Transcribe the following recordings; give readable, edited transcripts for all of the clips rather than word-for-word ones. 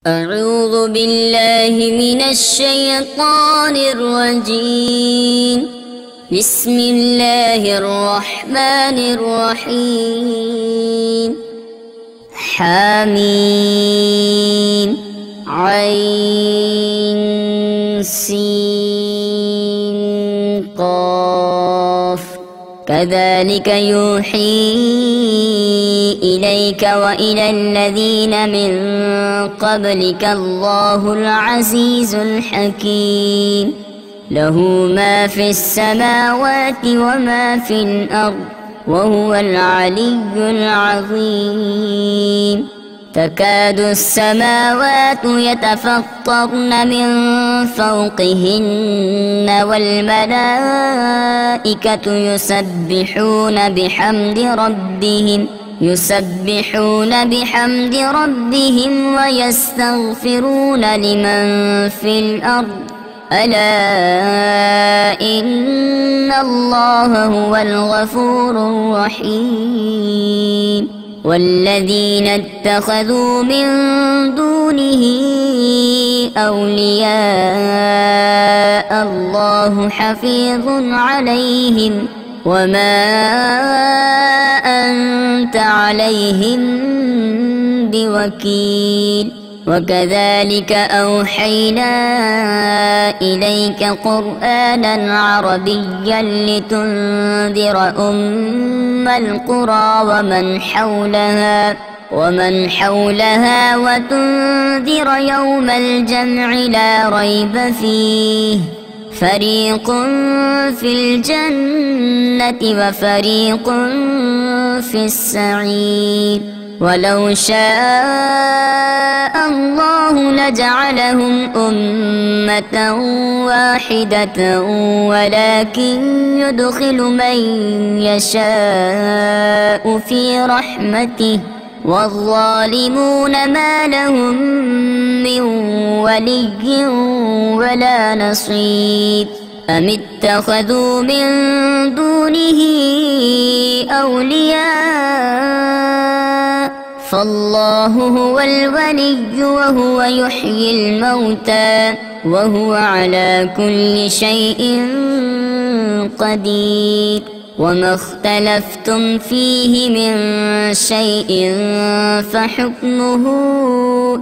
أعوذ بالله من الشيطان الرجيم. بسم الله الرحمن الرحيم. حميم عين سين قاف كذلك يوحي إليك وإلى الذين من قبلك الله العزيز الحكيم. له ما في السماوات وما في الأرض وهو العلي العظيم. تكاد السماوات يتفطرن من فوقهن والملائكة يسبحون بحمد ربهم ويستغفرون لمن في الأرض ألا إن الله هو الغفور الرحيم. والذين اتخذوا من دونه أولياء الله حفيظ عليهم وما أنت عليهم بوكيل. وكذلك أوحينا إليك قرآنا عربيا لتنذر أم القرى ومن حولها وتنذر يوم الجمع لا ريب فيه فريق في الجنة وفريق في السعير. ولو شاء الله لجعلهم أمة واحدة ولكن يدخل من يشاء في رحمته والظالمون ما لهم من ولي ولا نصير. أم اتخذوا من دونه أولياء فالله هو الولي وهو يحيي الموتى وهو على كل شيء قدير. وما اختلفتم فيه من شيء فحكمه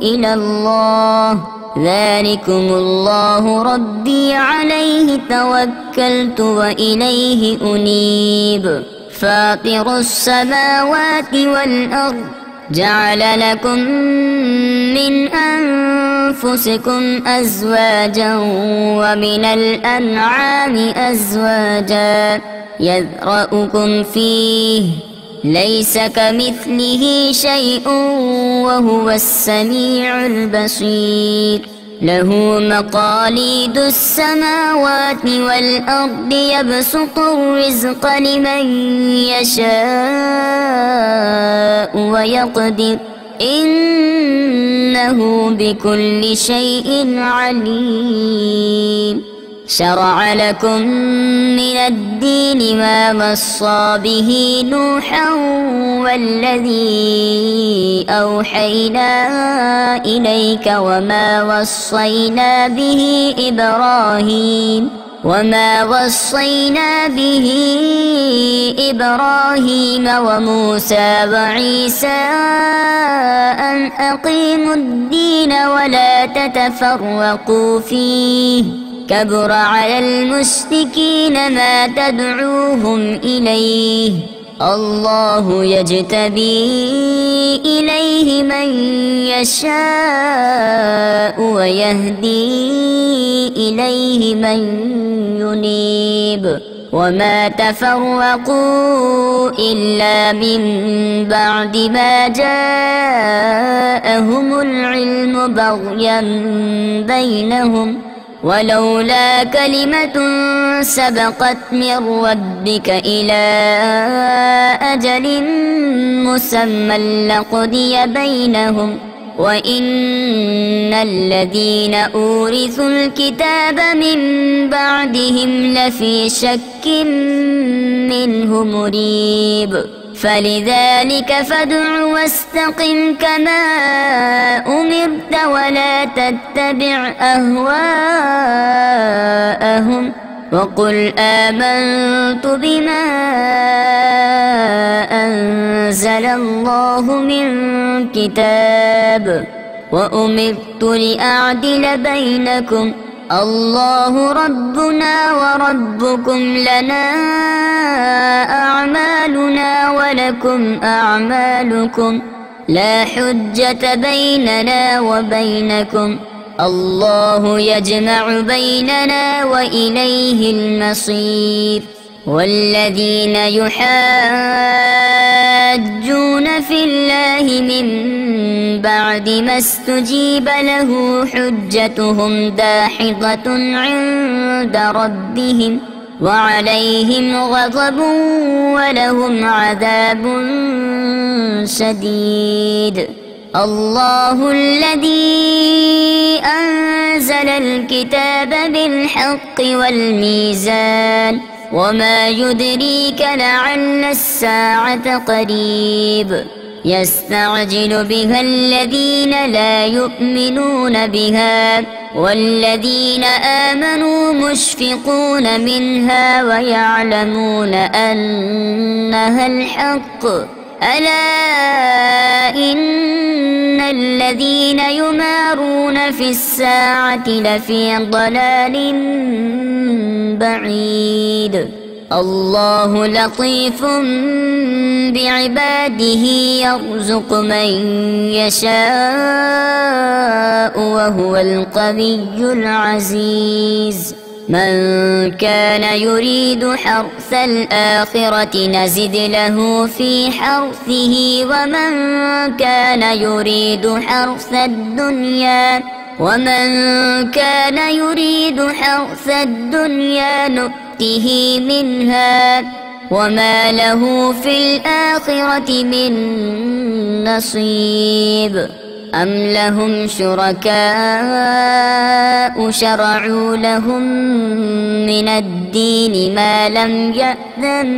إلى الله ذلكم الله ربي عليه توكلت وإليه أنيب. فاطر السماوات والأرض جعل لكم من أنفسكم أزواجا ومن الأنعام أزواجا يذرأكم فيه ليس كمثله شيء وهو السميع البصير. له مقاليد السماوات والأرض يبسط الرزق لمن يشاء ويقدر إنه بكل شيء عليم. شرع لكم من الدين ما وصى به نوحا والذي أوحينا إليك وما وصينا به إبراهيم وموسى وعيسى أن أقيموا الدين ولا تتفرقوا فيه كبر على المشركين ما تدعوهم إليه. الله يجتبي إليه من يشاء ويهدي إليه من ينيب. وما تفرقوا إلا من بعد ما جاءهم العلم بغيا بينهم ولولا كلمة سبقت من ربك إلى أجل مسمى لقضي بينهم وإن الذين أورثوا الكتاب من بعدهم لفي شك منه مريب. فلذلك فادع واستقم كما أمرت ارتبت ولا تتبع أهواءهم وقل آمنت بما أنزل الله من كتاب وأمرت لأعدل بينكم الله ربنا وربكم لنا أعمالنا ولكم أعمالكم لا حجة بيننا وبينكم الله يجمع بيننا وإليه المصير. والذين يحاجون في الله من بعد ما استجيب له حجتهم داحضة عند ربهم وعليهم غضب ولهم عذاب شديد. الله الذي أنزل الكتاب بالحق والميزان وما يدريك لعل الساعة قريب يستعجل بها الذين لا يؤمنون بها والذين آمنوا مشفقون منها ويعلمون أنها الحق ألا إن الذين يمارون في الساعة لفي ضلال بعيد. الله لطيف بعباده يرزق من يشاء وهو القوي العزيز. من كان يريد حرث الآخرة نزد له في حرثه ومن كان يريد حرث الدنيا نؤته منها وما له في الآخرة من نصيب. أم لهم شركاء شرعوا لهم من الدين ما لم يأذن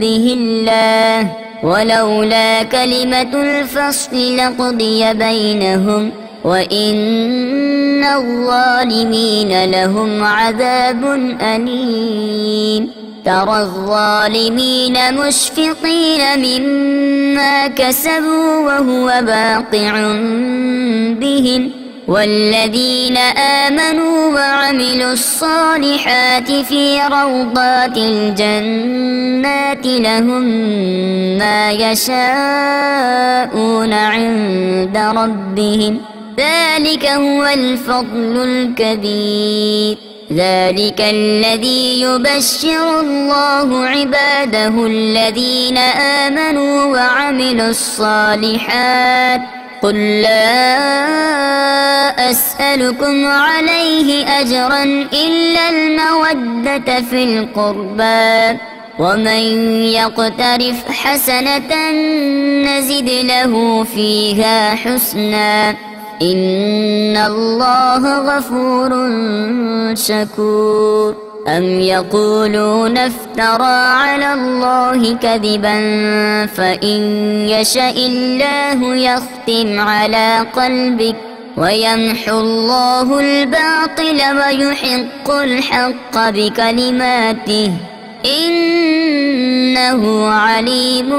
به الله ولولا كلمة الفصل لقضي بينهم وإن الظالمين لهم عذاب أليم. ترى الظالمين مشفقين مما كسبوا وهو واقع بهم والذين آمنوا وعملوا الصالحات في روضات الجنات لهم ما يشاءون عند ربهم ذلك هو الفضل الكبير. ذلك الذي يبشر الله عباده الذين آمنوا وعملوا الصالحات قل لا أسألكم عليه أجرا إلا المودة في القربى ومن يقترف حسنة نزد له فيها حسنا إن الله غفور شكور. أم يقولون افترى على الله كذبا فإن يشاء الله يختم على قلبك ويمحو الله الباطل ويحق الحق بكلماته إنه عليم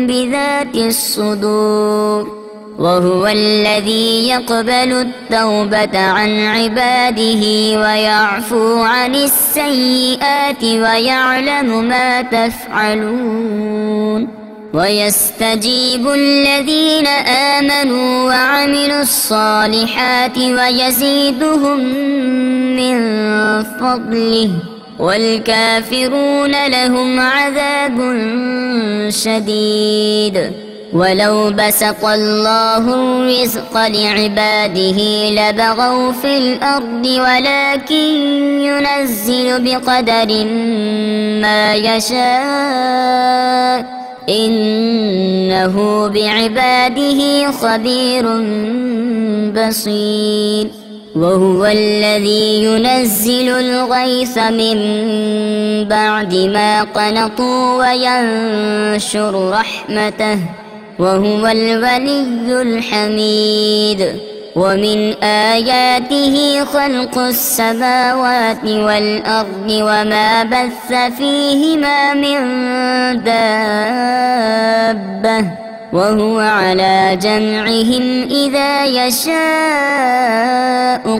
بذات الصدور. وهو الذي يقبل التوبة عن عباده ويعفو عن السيئات ويعلم ما تفعلون ويستجيب الذين آمنوا وعملوا الصالحات ويزيدهم من فضله والكافرون لهم عذاب شديد. ولو بسط الله الرزق لعباده لبغوا في الأرض ولكن ينزل بقدر ما يشاء إنه بعباده خبير بصير. وهو الذي ينزل الغيث من بعد ما قنطوا وينشر رحمته وهو الولي الحميد. ومن آياته خلق السماوات والأرض وما بث فيهما من دابة وهو على جمعهم إذا يشاء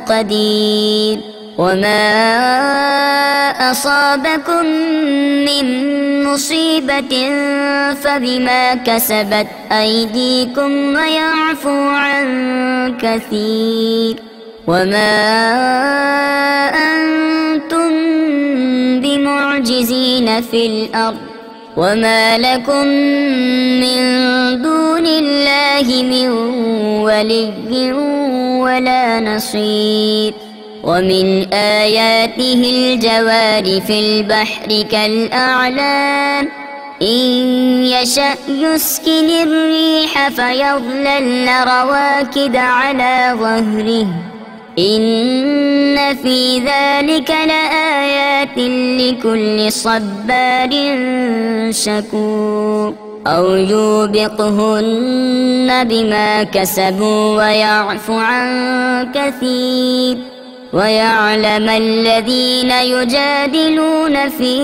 قدير. وما أصابكم من مصيبة فبما كسبت أيديكم ويعفو عن كثير. وما أنتم بمعجزين في الأرض وما لكم من دون الله من ولي ولا نصير. ومن آياته الجوار في البحر كالأعلام إن يشأ يسكن الريح فيظللن رواكد على ظهره إن في ذلك لآيات لكل صبار شكور. أو يوبقهن بما كسبوا ويعفو عن كثير. ويعلم الذين يجادلون في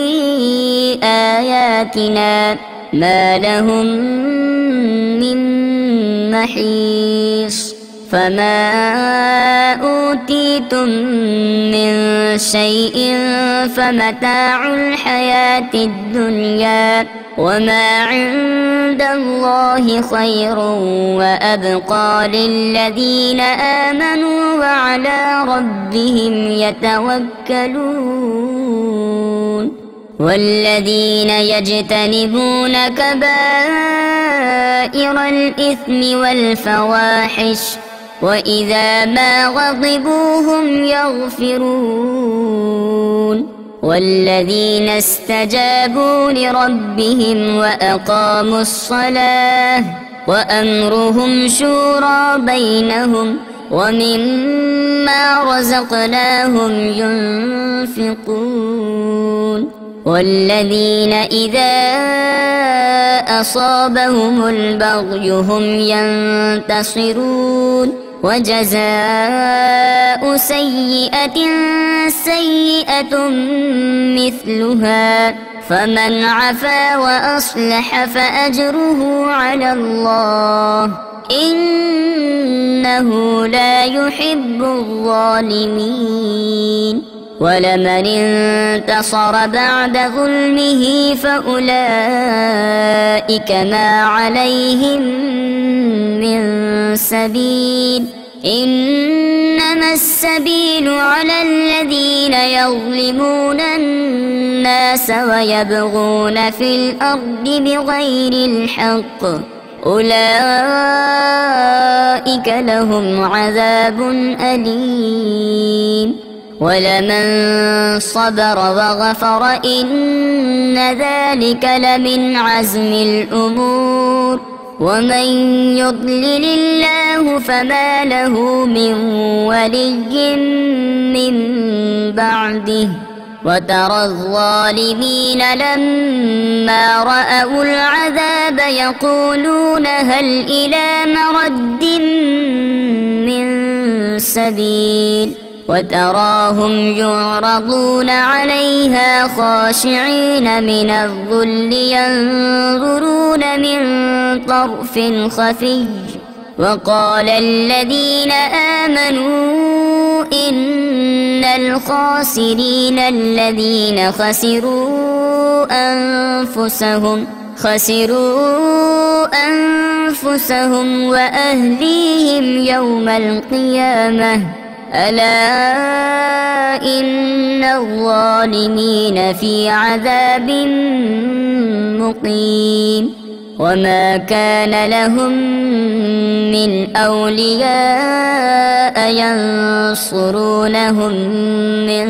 آياتنا ما لهم من محيص. فما أوتيتم من شيء فمتاع الحياة الدنيا وما عند الله خير وأبقى للذين آمنوا وعلى ربهم يتوكلون. والذين يجتنبون كبائر الإثم والفواحش وإذا ما غضبوا هم يغفرون. والذين استجابوا لربهم وأقاموا الصلاة وأمرهم شورى بينهم ومما رزقناهم ينفقون. والذين إذا أصابهم البغي هم ينتصرون. وجزاء سيئة سيئة مثلها فمن عفا وأصلح فأجره على الله إنه لا يحب الظالمين. ولمن انتصر بعد ظلمه فأولئك ما عليهم من سبيل إنما السبيل على الذين يظلمون الناس ويبغون في الأرض بغير الحق أولئك لهم عذاب أليم. ولمن صبر وغفر إن ذلك لمن عزم الأمور. ومن يضلل الله فما له من ولي من بعده. وترى الظالمين لما رأوا العذاب يقولون هل إلى مرد من سبيل. وتراهم يعرضون عليها خاشعين من الذل ينظرون من طرف خفي. وقال الذين آمنوا إن الخاسرين الذين خسروا أنفسهم وأهليهم يوم القيامة ألا إن الظالمين في عذاب مقيم. وما كان لهم من أولياء ينصرونهم من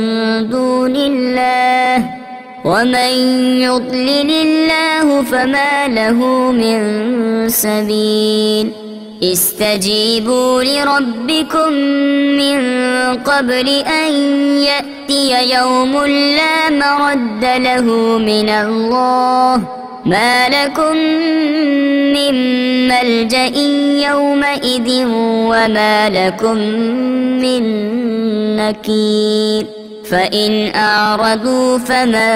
دون الله ومن يضلل الله فما له من سبيل. استجيبوا لربكم من قبل أن يأتي يوم لا مرد له من الله ما لكم من ملجأ يومئذ وما لكم من نكير فإن أعرضوا فما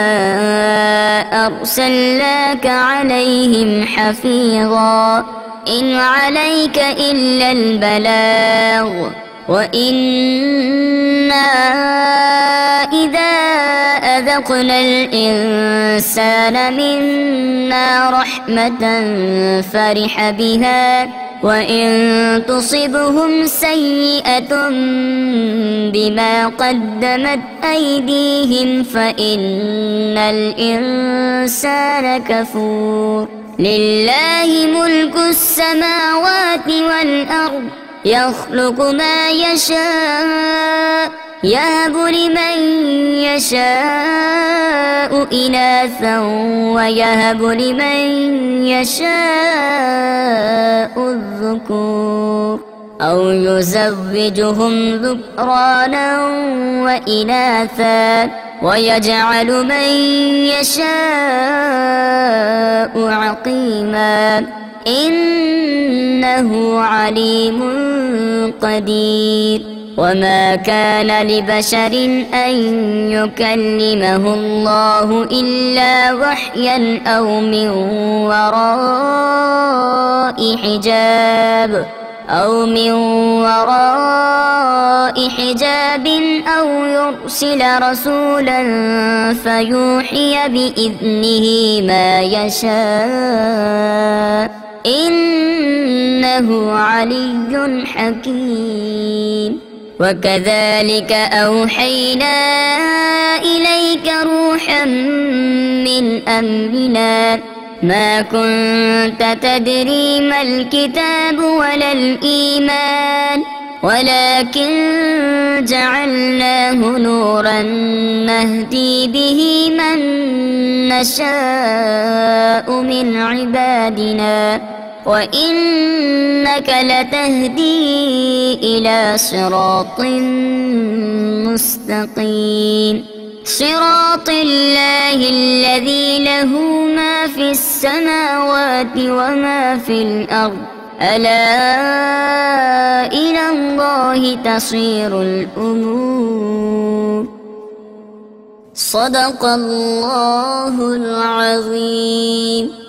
أرسلناك عليهم حفيظا إن عليك إلا البلاغ وإنا إذا أذقنا الإنسان منا رحمة فرح بها وإن تصبهم سيئة بما قدمت أيديهم فإن الإنسان كفور لله ملك السماوات والأرض يخلق ما يشاء يهب لمن يشاء إناثا ويهب لمن يشاء الذكور أو يزوجهم ذكرانا وإناثا ويجعل من يشاء عقيما إنه عليم قدير وما كان لبشر أن يكلمه الله إلا وحيا أو من وراء حجاب أو يرسل رسولا فيوحي بإذنه ما يشاء إنه علي حكيم وكذلك أوحينا إليك روحا من أمرنا ما كنت تدري ما الكتاب ولا الإيمان ولكن جعلناه نورا نهدي به من نشاء من عبادنا وإنك لتهدي إلى صراط مستقيم صراط الله الذي له ما في السماوات وما في الأرض ألا إلى الله تصير الأمور صدق الله العظيم.